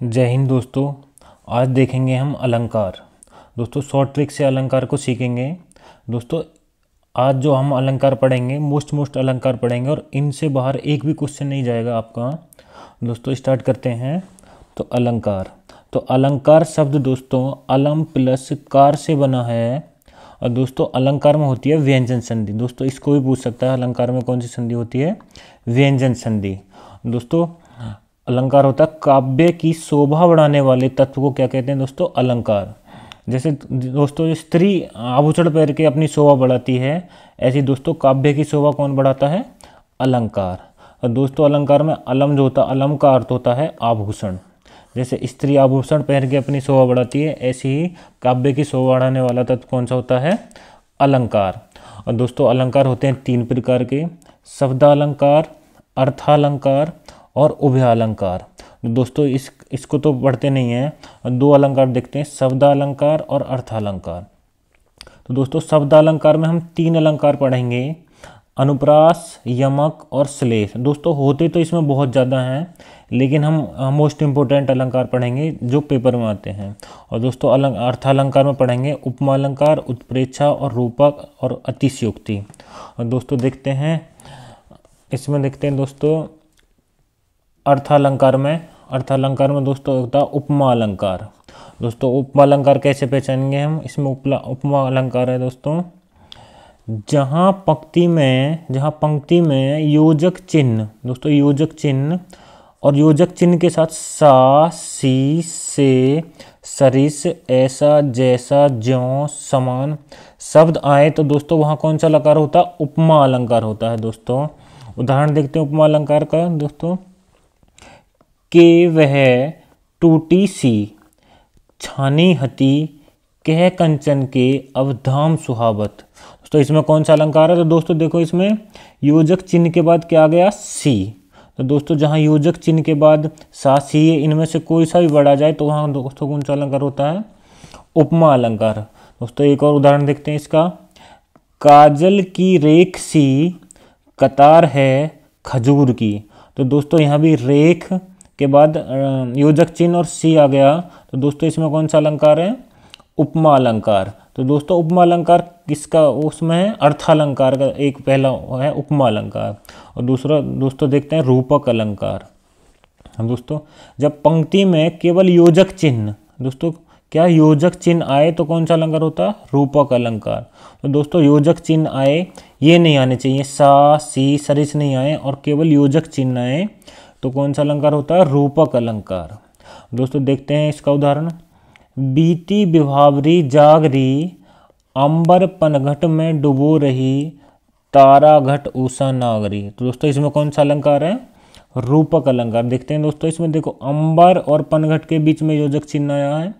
जय हिंद दोस्तों। आज देखेंगे हम अलंकार। दोस्तों शॉर्ट ट्रिक से अलंकार को सीखेंगे। दोस्तों आज जो हम अलंकार पढ़ेंगे मोस्ट अलंकार पढ़ेंगे और इनसे बाहर एक भी क्वेश्चन नहीं जाएगा आपका। दोस्तों स्टार्ट करते हैं। तो अलंकार शब्द दोस्तों अलम प्लस कार से बना है और दोस्तों अलंकार में होती है व्यंजन संधि। दोस्तों इसको भी पूछ सकता है अलंकार में कौन सी संधि होती है, व्यंजन संधि। दोस्तों अलंकार होता है काव्य की शोभा बढ़ाने वाले तत्व को क्या कहते हैं दोस्तों, अलंकार। जैसे दोस्तों स्त्री आभूषण पहन के अपनी शोभा बढ़ाती है, ऐसी दोस्तों काव्य की शोभा कौन बढ़ाता है, अलंकार। और दोस्तों अलंकार में अलम जो होता है, अलम का अर्थ होता है आभूषण। जैसे स्त्री आभूषण पहन के अपनी शोभा बढ़ाती है, ऐसे ही काव्य की शोभा बढ़ाने वाला तत्व कौन सा होता है, अलंकार। और दोस्तों अलंकार होते हैं तीन प्रकार के, शब्दालंकार, अर्थालंकार और उभयालंकार। दोस्तों इसको तो पढ़ते नहीं हैं, दो अलंकार देखते हैं, शब्दालंकार और अर्थालंकार। तो दोस्तों शब्दालंकार में हम तीन अलंकार पढ़ेंगे, अनुप्रास, यमक और श्लेष। दोस्तों होते तो इसमें बहुत ज़्यादा हैं, लेकिन हम मोस्ट इम्पोर्टेंट अलंकार पढ़ेंगे जो पेपर में आते हैं। और दोस्तों अर्थालंकार में पढ़ेंगे उपमालंकार, उत्प्रेक्षा और रूपक और अतिशयोक्ति। और दोस्तों देखते हैं, इसमें देखते हैं दोस्तों अर्थालंकार में दोस्तों होता है उपमा अलंकार। दोस्तों उपमा अलंकार कैसे पहचानेंगे हम, इसमें उपमा अलंकार है दोस्तों जहाँ पंक्ति में योजक चिन्ह, दोस्तों योजक चिन्ह और योजक चिन्ह के साथ सा, सी, से, सरिस, ऐसा, जैसा, ज्यों, समान शब्द आए तो दोस्तों वहाँ कौन सा अलंकार होता है, उपमा अलंकार होता है। दोस्तों उदाहरण देखते हैं उपमा अलंकार का। दोस्तों के वह टूटी सी छानी हती कह कंचन के अवधाम सुहावत। दोस्तों इसमें कौन सा अलंकार है, तो दोस्तों देखो इसमें योजक चिन्ह के बाद क्या आ गया, सी। तो दोस्तों जहाँ योजक चिन्ह के बाद सा, सी इनमें से कोई सा भी बढ़ा जाए तो वहाँ दोस्तों कौन सा अलंकार होता है, उपमा अलंकार। दोस्तों एक और उदाहरण देखते हैं इसका, काजल की रेख सी कतार है खजूर की। तो दोस्तों यहाँ भी रेख के बाद योजक चिन्ह और सी आ गया, तो दोस्तों इसमें कौन सा अलंकार है, उपमा अलंकार। तो दोस्तों उपमा अलंकार किसका, उसमें है अर्थालंकार का एक पहला है उपमा अलंकार और दूसरा दोस्तों देखते हैं रूपक अलंकार। हम दोस्तों जब पंक्ति में केवल योजक चिन्ह, दोस्तों क्या योजक चिन्ह आए तो कौन सा अलंकार होता है, रूपक अलंकार। तो दोस्तों योजक चिन्ह आए, ये नहीं आने चाहिए, सा, सी, सरिस नहीं आए और केवल योजक चिन्ह आए तो कौन सा अलंकार होता है, रूपक अलंकार। दोस्तों देखते हैं इसका उदाहरण, बीती विभावरी जागरी अंबर पनघट में डुबो रही तारा घट उषा नागरी। तो दोस्तों इसमें कौन सा अलंकार है, रूपक अलंकार। देखते हैं दोस्तों इसमें देखो अंबर और पनघट के बीच में योजक चिन्ह आया है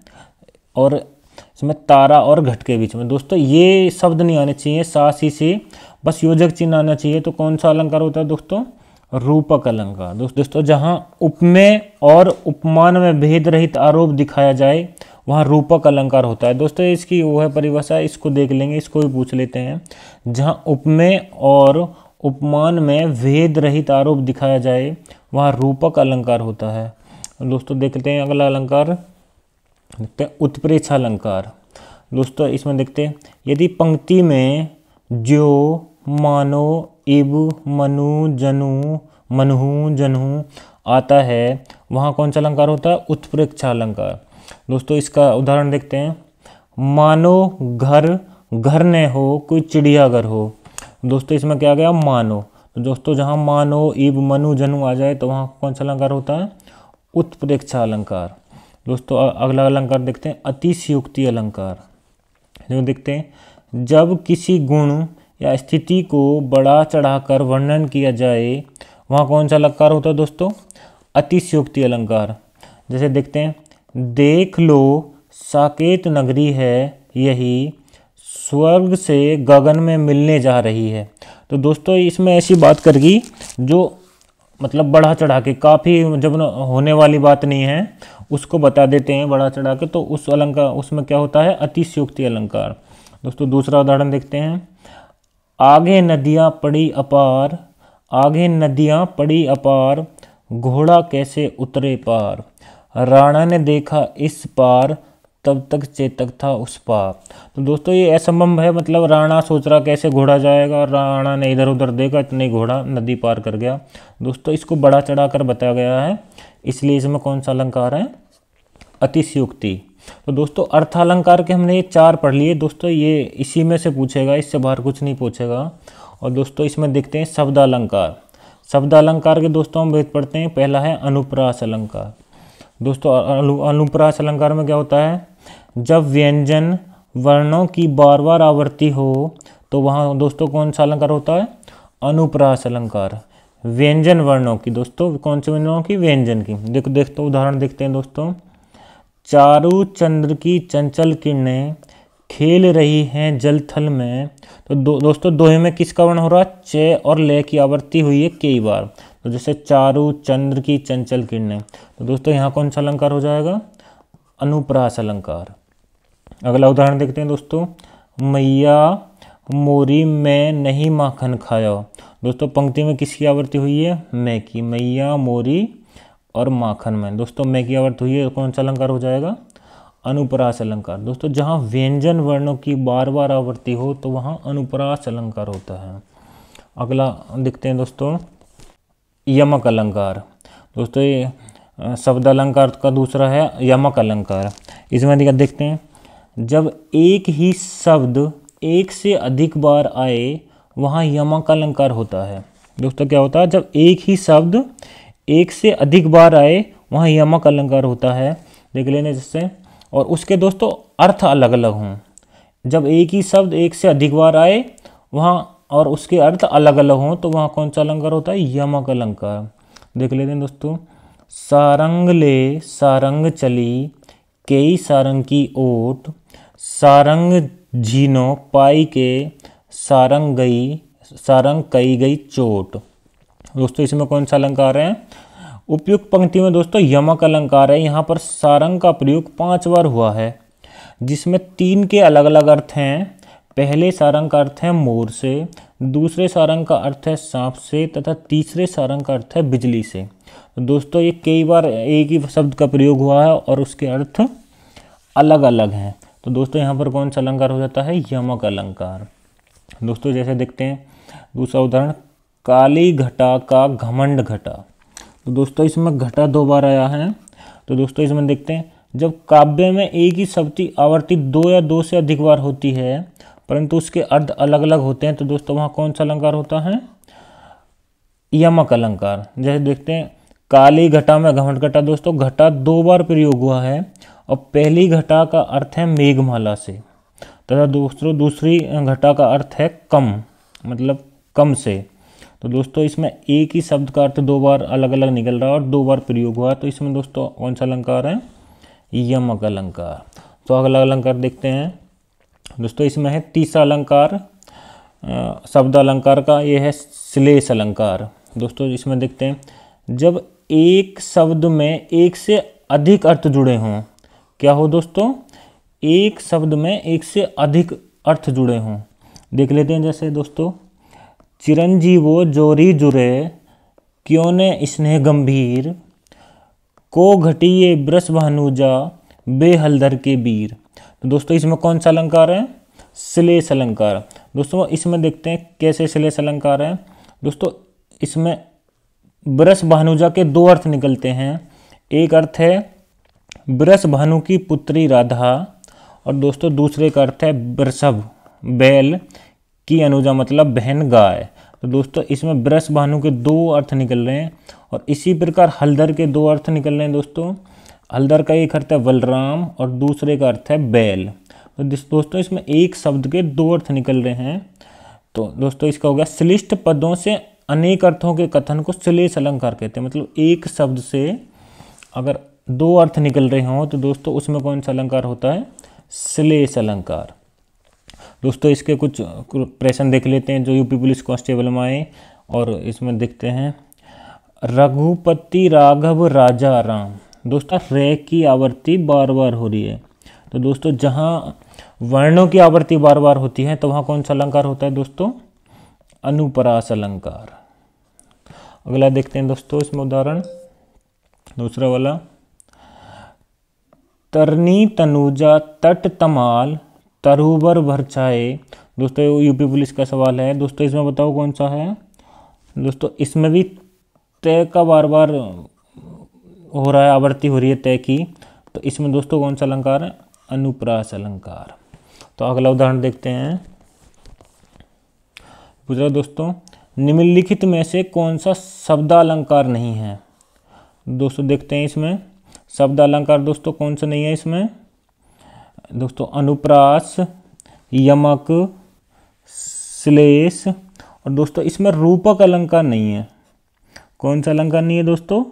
और इसमें तारा और घट के बीच में। दोस्तों ये शब्द नहीं आने चाहिए, सा, सी से बस योजक चिन्ह आना चाहिए। तो कौन सा अलंकार होता है दोस्तों, रूपक अलंकार। दोस्तों जहाँ उपमेय और उपमान में भेद रहित आरोप दिखाया जाए वहाँ रूपक अलंकार होता है। दोस्तों इसकी वो है परिभाषा, इसको देख लेंगे, इसको भी पूछ लेते हैं। जहाँ उपमेय और उपमान में भेद रहित आरोप दिखाया जाए वहाँ रूपक अलंकार होता है। दोस्तों देखते हैं अगला अलंकार, देखते हैं उत्प्रेक्षा अलंकार। दोस्तों इसमें देखते हैं, यदि पंक्ति में जो, मानो, इब, मनु, जनु, मनहु, जनहु आता है वहाँ कौन सा अलंकार होता है, उत्प्रेक्षा अलंकार। दोस्तों इसका उदाहरण देखते हैं, मानो घर न हो कोई चिड़ियाघर हो। दोस्तों इसमें क्या आ गया, मानो। तो दोस्तों जहाँ मानो, इब, मनु, जनु आ जाए तो वहाँ कौन सा अलंकार होता है, उत्प्रेक्षा अलंकार। दोस्तों अगला अलंकार देखते हैं, अतिशयोक्ति अलंकार। जो देखते हैं, जब किसी गुण या स्थिति को बढ़ा चढ़ाकर वर्णन किया जाए वहाँ कौन सा अलंकार होता है दोस्तों, अतिशयोक्ति अलंकार। जैसे देखते हैं, देख लो साकेत नगरी है यही स्वर्ग से गगन में मिलने जा रही है। तो दोस्तों इसमें ऐसी बात करेगी जो मतलब बढ़ा चढ़ा के, काफ़ी जब होने वाली बात नहीं है उसको बता देते हैं बढ़ा चढ़ा के, तो उस अलंकार उसमें क्या होता है, अतिशयोक्ति अलंकार। दोस्तों दूसरा उदाहरण देखते हैं, आगे नदियाँ पड़ी अपार घोड़ा कैसे उतरे पार। राणा ने देखा इस पार, तब तक चेतक था उस पार। तो दोस्तों ये असंभव है, मतलब राणा सोच रहा कैसे घोड़ा जाएगा और राणा ने इधर उधर देखा, इतने घोड़ा नदी पार कर गया। दोस्तों इसको बड़ा चढ़ाकर बताया गया है, इसलिए इसमें कौन सा अलंकार है? अतिशयोक्ति। तो दोस्तों अर्थालंकार के हमने ये 4 पढ़ लिए दोस्तों, ये इसी में से पूछेगा, इससे बाहर कुछ नहीं पूछेगा। और दोस्तों इसमें देखते हैं शब्दालंकार। शब्दालंकार के दोस्तों हम भेद पढ़ते हैं। पहला है अनुप्रास अलंकार। दोस्तों अनुप्रास अलंकार में क्या होता है? जब व्यंजन वर्णों की बार बार आवृत्ति हो तो वहाँ दोस्तों कौन सा अलंकार होता है? अनुप्रास अलंकार। व्यंजन वर्णों की, दोस्तों कौन से वर्णों की? व्यंजन की। देखो उदाहरण देखते हैं दोस्तों। चारु चंद्र की चंचल किरणें खेल रही हैं जल थल में। तो दोस्तों दोहे में किसका वर्ण हो रहा है? च और ले की आवृत्ति हुई है कई बार। तो जैसे चारु चंद्र की चंचल किरणें, तो दोस्तों यहाँ कौन सा अलंकार हो जाएगा? अनुप्रास अलंकार। अगला उदाहरण देखते हैं दोस्तों। मैया मोरी में नहीं माखन खाया। दोस्तों पंक्ति में किसकी आवृत्ति हुई है? मैं की। मैया मोरी और माखन में, दोस्तों मैं की आवृत्ति हुई है, कौन सा अलंकार हो जाएगा? अनुप्रास अलंकार। दोस्तों जहाँ व्यंजन वर्णों की बार बार आवृत्ति हो तो वहाँ अनुप्रास अलंकार होता है। अगला देखते हैं दोस्तों यमक अलंकार। दोस्तों ये शब्द अलंकार का दूसरा है यमक अलंकार। इसमें देखते हैं। जब एक ही शब्द एक से अधिक बार आए वहाँ यमक अलंकार होता है। दोस्तों क्या होता है? जब एक ही शब्द एक से अधिक बार आए वहाँ यमक अलंकार होता है। देख लेने जिससे, और उसके दोस्तों अर्थ अलग अलग हों। जब एक ही शब्द एक से अधिक बार आए वहाँ और उसके अर्थ अलग अलग हों तो वहाँ कौन सा अलंकार होता है? यमक अलंकार। देख लेते हैं दोस्तों। सारंग ले सारंग चली कई सारंग की ओट, सारंग झीनो पाई के सारंग कई गई चोट। दोस्तों इसमें कौन सा अलंकार है? उपयुक्त पंक्ति में दोस्तों यमक अलंकार है। यहाँ पर सारंग का प्रयोग 5 बार हुआ है, जिसमें 3 के अलग अलग अर्थ हैं। पहले सारंग का अर्थ है मोर से, दूसरे सारंग का अर्थ है सांप से, तथा तीसरे सारंग का अर्थ है बिजली से। तो दोस्तों ये कई बार एक ही शब्द का प्रयोग हुआ है और उसके अर्थ अलग अलग हैं। तो दोस्तों यहाँ पर कौन सा अलंकार हो जाता है? यमक अलंकार। दोस्तों जैसे देखते हैं दूसरा उदाहरण। काली घटा का घमंड घटा। तो दोस्तों इसमें घटा 2 बार आया है। तो दोस्तों इसमें देखते हैं। जब काव्य में एक ही शब्द की आवृत्ति 2 या 2 से अधिक बार होती है परंतु उसके अर्थ अलग अलग होते हैं तो दोस्तों वहाँ कौन सा अलंकार होता है? यमक अलंकार। जैसे देखते हैं काली घटा में घमंड घटा। दोस्तों घटा 2 बार प्रयोग हुआ है और पहली घटा का अर्थ है मेघमाला से, तथा दूसरी घटा का अर्थ है कम, मतलब कम से। तो दोस्तों इसमें एक ही शब्द का अर्थ 2 बार अलग अलग निकल रहा है और 2 बार प्रयोग हुआ है, तो इसमें दोस्तों कौन सा अलंकार है? यमक अलंकार। तो अगला अलंकार देखते हैं दोस्तों। इसमें है तीसरा अलंकार शब्द अलंकार का, ये है श्लेष अलंकार। दोस्तों इसमें देखते हैं। जब एक शब्द में एक से अधिक अर्थ जुड़े हों, क्या हो दोस्तों? एक शब्द में एक से अधिक अर्थ जुड़े हों। देख लेते हैं जैसे दोस्तों। चिरंजीवो जोरी जुरे क्यों ने स्नेह गंभीर, को घटिए ब्रस भानुजा बेहलधर के वीर। तो दोस्तों इसमें कौन सा अलंकार है? श्लेष अलंकार। दोस्तों इसमें देखते हैं कैसे श्लेष अलंकार है। दोस्तों इसमें ब्रस भानुजा के 2 अर्थ निकलते हैं। एक अर्थ है ब्रस भानु की पुत्री राधा, और दोस्तों दूसरे का अर्थ है वृषभ बैल की अनुजा, मतलब बहन गाय। तो दोस्तों इसमें ब्रस भानु के 2 अर्थ निकल रहे हैं और इसी प्रकार हलधर के 2 अर्थ निकल रहे हैं। दोस्तों हलधर का एक अर्थ है बलराम और दूसरे का अर्थ है बैल। तो दोस्तों इसमें एक शब्द के 2 अर्थ निकल रहे हैं। तो दोस्तों इसका हो गया श्लिष्ट पदों से अनेक अर्थों के कथन को श्लेष अलंकार कहते हैं। मतलब एक शब्द से अगर 2 अर्थ निकल रहे हों तो दोस्तों उसमें कौन सा अलंकार होता है? श्लेष अलंकार। दोस्तों इसके कुछ प्रश्न देख लेते हैं जो यूपी पुलिस कांस्टेबल में आए, और इसमें देखते हैं। रघुपति राघव राजा राम। दोस्तों रे की आवृत्ति बार बार हो रही है। तो दोस्तों जहाँ वर्णों की आवृत्ति बार बार होती है तो वहाँ कौन सा अलंकार होता है दोस्तों? अनुप्रास अलंकार। अगला देखते हैं दोस्तों इसमें उदाहरण दूसरा वाला। तरनी तनुजा तट तमाल तरुबर भरछाए। दोस्तों यूपी पुलिस का सवाल है। दोस्तों इसमें बताओ कौन सा है। दोस्तों इसमें भी तय का बार बार हो रहा है, आवृत्ति हो रही है तय की। तो इसमें दोस्तों कौन सा अलंकार है, अनुप्रास अलंकार। तो अगला उदाहरण देखते हैं। पूछ रहा दोस्तों निम्नलिखित में से कौन सा शब्दालंकार नहीं है। दोस्तों देखते हैं इसमें शब्दालंकार दोस्तों कौन सा नहीं है इसमें। दोस्तों अनुप्रास, यमक, श्लेष और दोस्तों इसमें रूपक अलंकार नहीं है। कौन सा अलंकार नहीं है दोस्तों,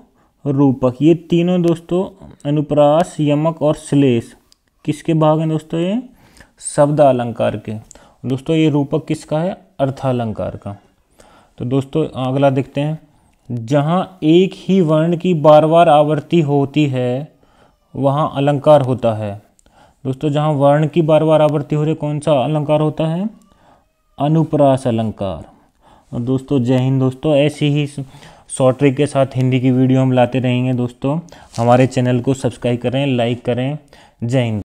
रूपक। ये तीनों दोस्तों अनुप्रास, यमक और श्लेष किसके भाग हैं दोस्तों, ये शब्दालंकार के। दोस्तों ये रूपक किसका है, अर्थालंकार का। तो दोस्तों अगला देखते हैं। जहाँ एक ही वर्ण की बार बार आवृत्ति होती है वहाँ अलंकार होता है। दोस्तों जहाँ वर्ण की बार बार आवृत्ति हो रही है कौन सा अलंकार होता है, अनुप्रास अलंकार। और दोस्तों जय हिंद। दोस्तों ऐसी ही शॉर्ट ट्रिक के साथ हिंदी की वीडियो हम लाते रहेंगे। दोस्तों हमारे चैनल को सब्सक्राइब करें, लाइक करें। जय हिंद।